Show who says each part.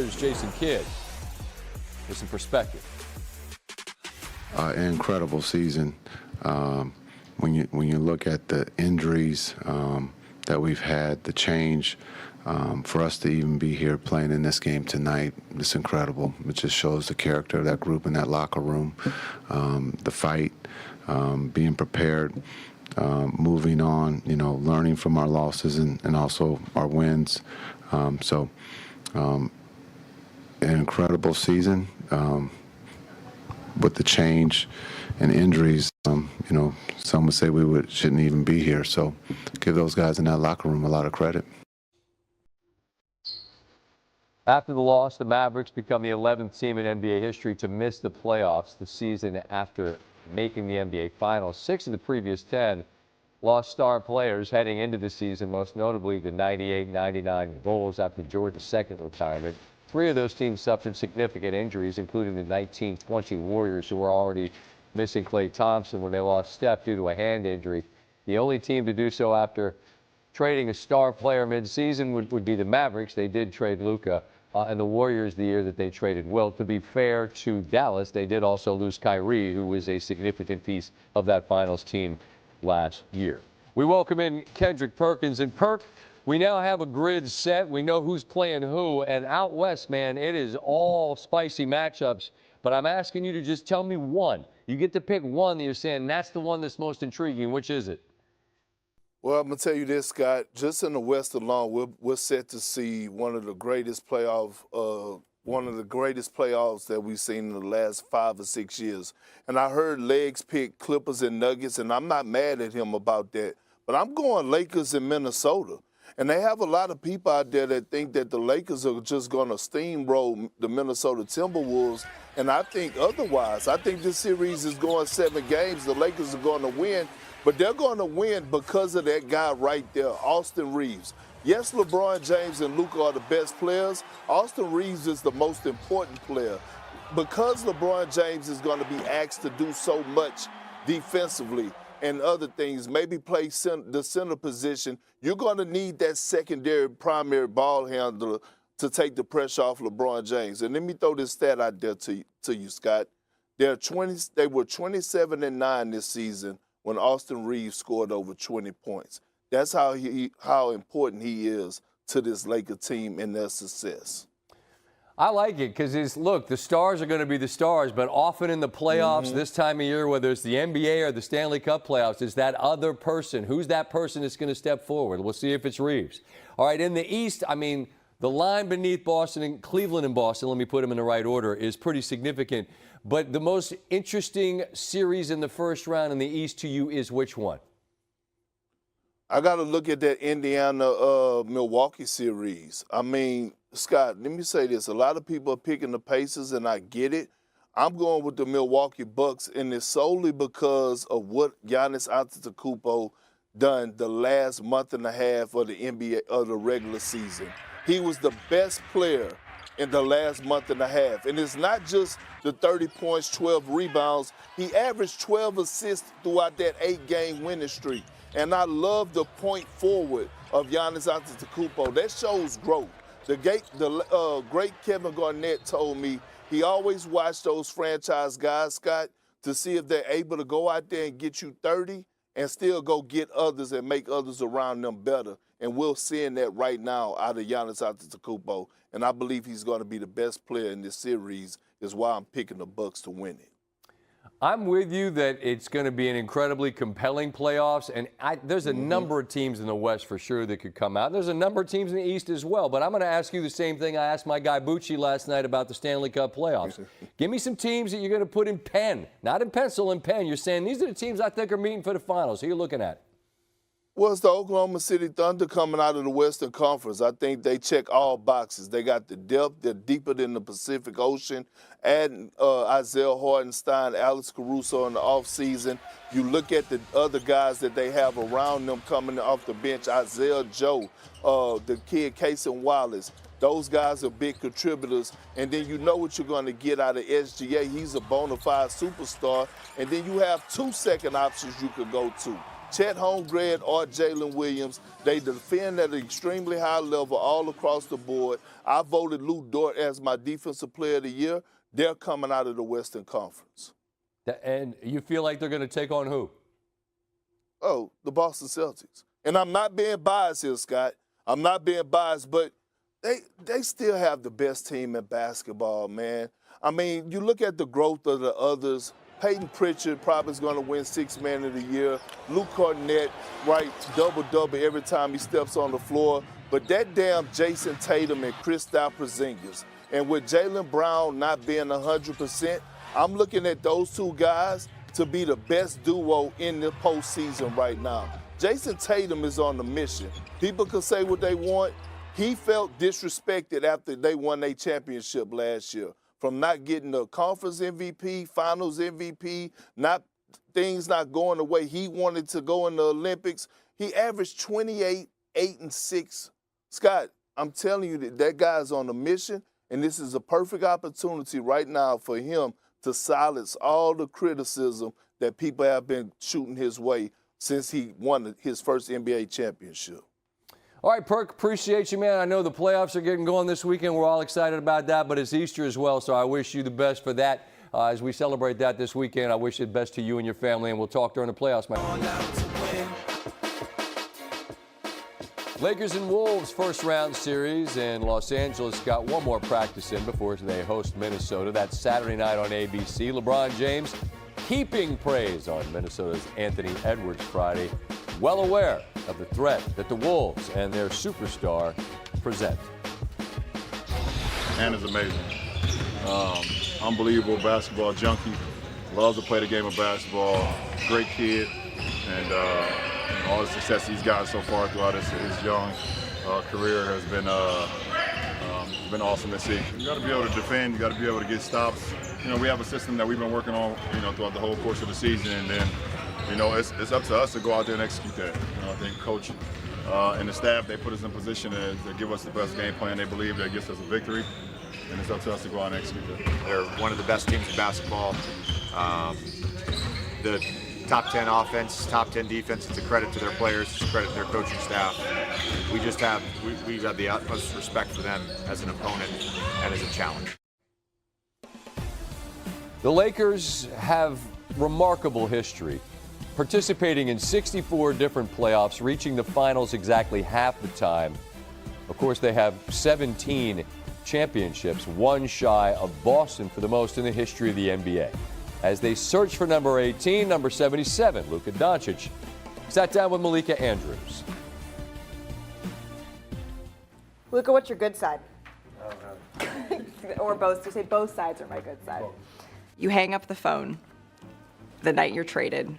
Speaker 1: Here's Jason Kidd with some perspective.
Speaker 2: Incredible season. When you look at the injuries that we've had, the change, for us to even be here playing in this game tonight, it's incredible. It just shows the character of that group in that locker room, the fight, being prepared, moving on, learning from our losses and also our wins. An incredible season. With the change and injuries, some would say shouldn't even be here. So give those guys in that locker room a lot of credit.
Speaker 1: After the loss, the Mavericks become the 11th team in NBA history to miss the playoffs the season after making the NBA Finals. 6 of the previous 10 lost star players heading into the season, most notably the 98-99 Bulls after Jordan's second retirement. 3 of those teams suffered significant injuries, including the 1920 Warriors, who were already missing Klay Thompson when they lost Steph due to a hand injury. The only team to do so after trading a star player mid-season would be the Mavericks. They did trade Luka, and the Warriors the year that they traded Wilt. To be fair to Dallas, they did also lose Kyrie, who was a significant piece of that finals team last year. We welcome in Kendrick Perkins. And Perk, we now have a grid set. We know who's playing who. And out west, man, it is all spicy matchups. But I'm asking you to just tell me one. You get to pick one that you're saying that's the one that's most intriguing. Which is it?
Speaker 3: Well, I'm going to tell you this, Scott. Just in the West alone, we're set to see one of the greatest playoffs that we've seen in the last 5 or 6 years. And I heard Legs pick Clippers and Nuggets, and I'm not mad at him about that. But I'm going Lakers and Minnesota. And they have a lot of people out there that think that the Lakers are just going to steamroll the Minnesota Timberwolves. And I think otherwise. I think this series is going 7 games. The Lakers are going to win. But they're going to win because of that guy right there, Austin Reeves. Yes, LeBron James and Luka are the best players. Austin Reeves is the most important player. Because LeBron James is going to be asked to do so much defensively and other things, maybe play the center position, you're going to need that secondary primary ball handler to take the pressure off LeBron James. And let me throw this stat out there to you, Scott. They were 27-9 this season when Austin Reeves scored over 20 points. That's how important he is to this Laker team and their success.
Speaker 1: I like it because, look, the stars are going to be the stars, but often in the playoffs this time of year, whether it's the NBA or the Stanley Cup playoffs, is that other person. Who's that person that's going to step forward? We'll see if it's Reeves. All right, in the East, I mean, the line beneath Boston and Cleveland and Boston, let me put them in the right order, is pretty significant. But the most interesting series in the first round in the East to you is which one?
Speaker 3: I got to look at that Indiana-Milwaukee series. I mean, Scott, let me say this. A lot of people are picking the Pacers, and I get it. I'm going with the Milwaukee Bucks, and it's solely because of what Giannis Antetokounmpo done the last month and a half of the NBA of the regular season. He was the best player in the last month and a half. And it's not just the 30 points, 12 rebounds. He averaged 12 assists throughout that 8-game winning streak. And I love the point forward of Giannis Antetokounmpo. That shows growth. The great Kevin Garnett told me he always watched those franchise guys, Scott, to see if they're able to go out there and get you 30 and still go get others and make others around them better. And we're seeing that right now out of Giannis Antetokounmpo. And I believe he's going to be the best player in this series, is why I'm picking the Bucks to win it.
Speaker 1: I'm with you that it's going to be an incredibly compelling playoffs, and there's a number of teams in the West for sure that could come out. There's a number of teams in the East as well, but I'm going to ask you the same thing I asked my guy Bucci last night about the Stanley Cup playoffs. Give me some teams that you're going to put in pen, not in pencil, in pen. You're saying these are the teams I think are meeting for the finals. Who are you looking at?
Speaker 3: Well, it's the Oklahoma City Thunder coming out of the Western Conference. I think they check all boxes. They got the depth. They're deeper than the Pacific Ocean. Adding Isaiah Hartenstein, Alex Caruso in the offseason. You look at the other guys that they have around them coming off the bench, Isaiah Joe, the kid Casey Wallace. Those guys are big contributors. And then you know what you're going to get out of SGA. He's a bona fide superstar. And then you have 2 second options you could go to. Chet Holmgren or Jalen Williams. They defend at an extremely high level all across the board. I voted Lou Dort as my Defensive Player of the Year. They're coming out of the Western Conference.
Speaker 1: And you feel like they're going to take on who?
Speaker 3: Oh, the Boston Celtics. And I'm not being biased here, Scott. I'm not being biased, but they still have the best team in basketball, man. I mean, you look at the growth of the others. Peyton Pritchard probably is going to win Sixth Man of the Year. Luke Cornett, right, double-double every time he steps on the floor. But that damn Jason Tatum and Kristaps Porzingis, and with Jaylen Brown not being 100%, I'm looking at those two guys to be the best duo in the postseason right now. Jason Tatum is on the mission. People can say what they want. He felt disrespected after they won their championship last year. From not getting the conference MVP, finals MVP, things not going the way he wanted to go in the Olympics. He averaged 28, 8, and 6. Scott, I'm telling you that guy's on a mission, and this is a perfect opportunity right now for him to silence all the criticism that people have been shooting his way since he won his first NBA championship.
Speaker 1: All right, Perk, appreciate you, man. I know the playoffs are getting going this weekend. We're all excited about that, but it's Easter as well, so I wish you the best for that. As we celebrate that this weekend, I wish the best to you and your family, and we'll talk during the playoffs, man. Lakers and Wolves first-round series in Los Angeles got one more practice in before they host Minnesota. That's Saturday night on ABC. LeBron James heaping praise on Minnesota's Anthony Edwards Friday, well aware of the threat that the Wolves and their superstar present.
Speaker 4: Man is amazing. Unbelievable basketball junkie. Loves to play the game of basketball. Great kid. And all the success he's gotten so far throughout his young career has been awesome to see. You got to be able to defend. You got to be able to get stops. You know, we have a system that we've been working on, throughout the whole course of the season, and then, it's up to us to go out there and execute that. I think coach and the staff, they put us in position to give us the best game plan they believe that gets us a victory, and it's up to us to go out and execute that.
Speaker 5: They're one of the best teams in basketball. The top 10 offense, top 10 defense, it's a credit to their players, it's a credit to their coaching staff. We have the utmost respect for them as an opponent and as a challenge.
Speaker 1: The Lakers have remarkable history, participating in 64 different playoffs, reaching the finals exactly half the time. Of course, they have 17 championships, one shy of Boston for the most in the history of the NBA. As they search for number 18, number 77, Luka Doncic sat down with Malika Andrews.
Speaker 6: Luka, what's your good side? Or both, to say both sides are my good side.
Speaker 7: You hang up the phone the night you're traded.